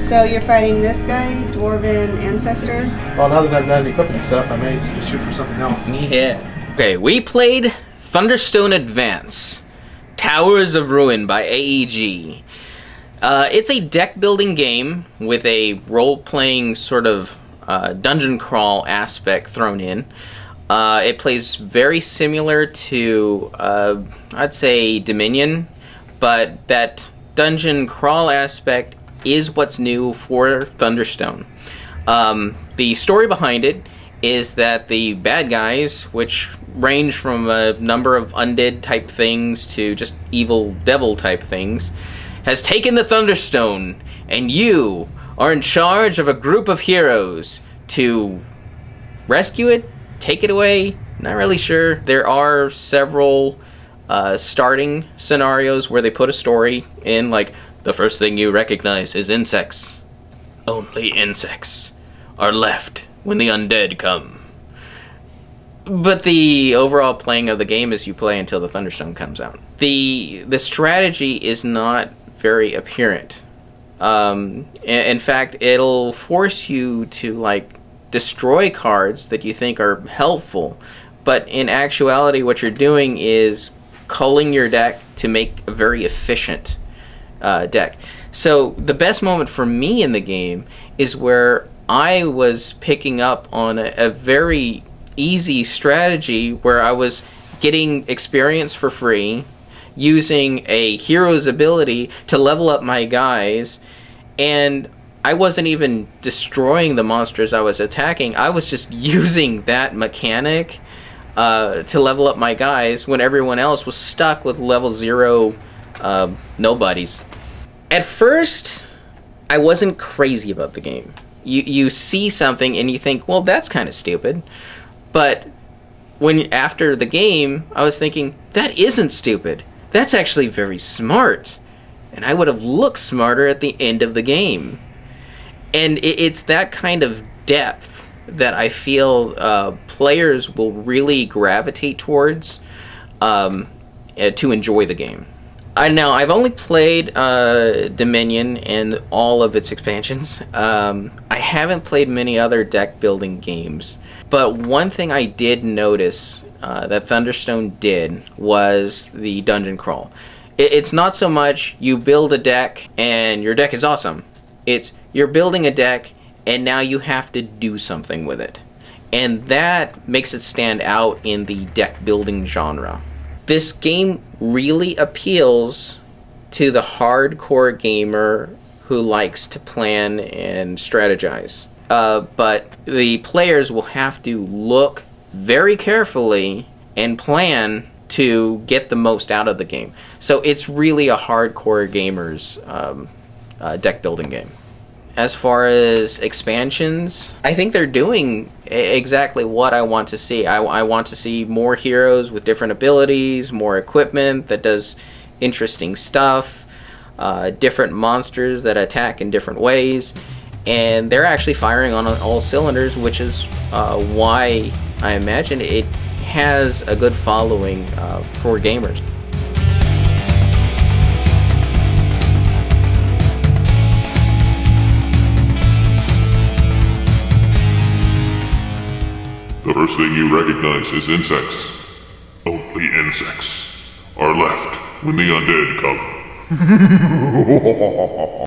So you're fighting this guy, Dwarven Ancestor? Well, now that I've got any equipment stuff, I may just shoot for something else. Yeah. Okay, we played Thunderstone Advance, Towers of Ruin by AEG. It's a deck-building game with a role-playing sort of dungeon crawl aspect thrown in. It plays very similar to, I'd say, Dominion, but that dungeon crawl aspect is what's new for Thunderstone. The story behind it is that the bad guys, which range from a number of undead type things to just evil devil type things, has taken the Thunderstone, and you are in charge of a group of heroes to rescue it, take it away. Not really sure. There are several starting scenarios where they put a story in, like, the first thing you recognize is insects. Only insects are left when the undead come. But the overall playing of the game is you play until the Thunderstone comes out. The strategy is not very apparent. In fact, it'll force you to, like, destroy cards that you think are helpful, but in actuality what you're doing is culling your deck to make a very efficient deck. So the best moment for me in the game is where I was picking up on a very easy strategy where I was getting experience for free, using a hero's ability to level up my guys, and I wasn't even destroying the monsters I was attacking. I was just using that mechanic to level up my guys when everyone else was stuck with level 0 nobodies. At first, I wasn't crazy about the game. You see something and you think, well, that's kind of stupid. But after the game, I was thinking, that isn't stupid. That's actually very smart. And I would have looked smarter at the end of the game. And it's that kind of depth that I feel players will really gravitate towards to enjoy the game. Now, I've only played Dominion and all of its expansions. I haven't played many other deck-building games. But one thing I did notice that Thunderstone did was the dungeon crawl. It's not so much you build a deck and your deck is awesome. It's you're building a deck and now you have to do something with it. And that makes it stand out in the deck-building genre. This game really appeals to the hardcore gamer who likes to plan and strategize. But the players will have to look very carefully and plan to get the most out of the game. So it's really a hardcore gamer's deck building game. As far as expansions, I think they're doing exactly what I want to see. I want to see more heroes with different abilities, more equipment that does interesting stuff, different monsters that attack in different ways, and they're actually firing on all cylinders, which is why I imagine it has a good following for gamers. The first thing you recognize is insects. Only insects are left when the undead come.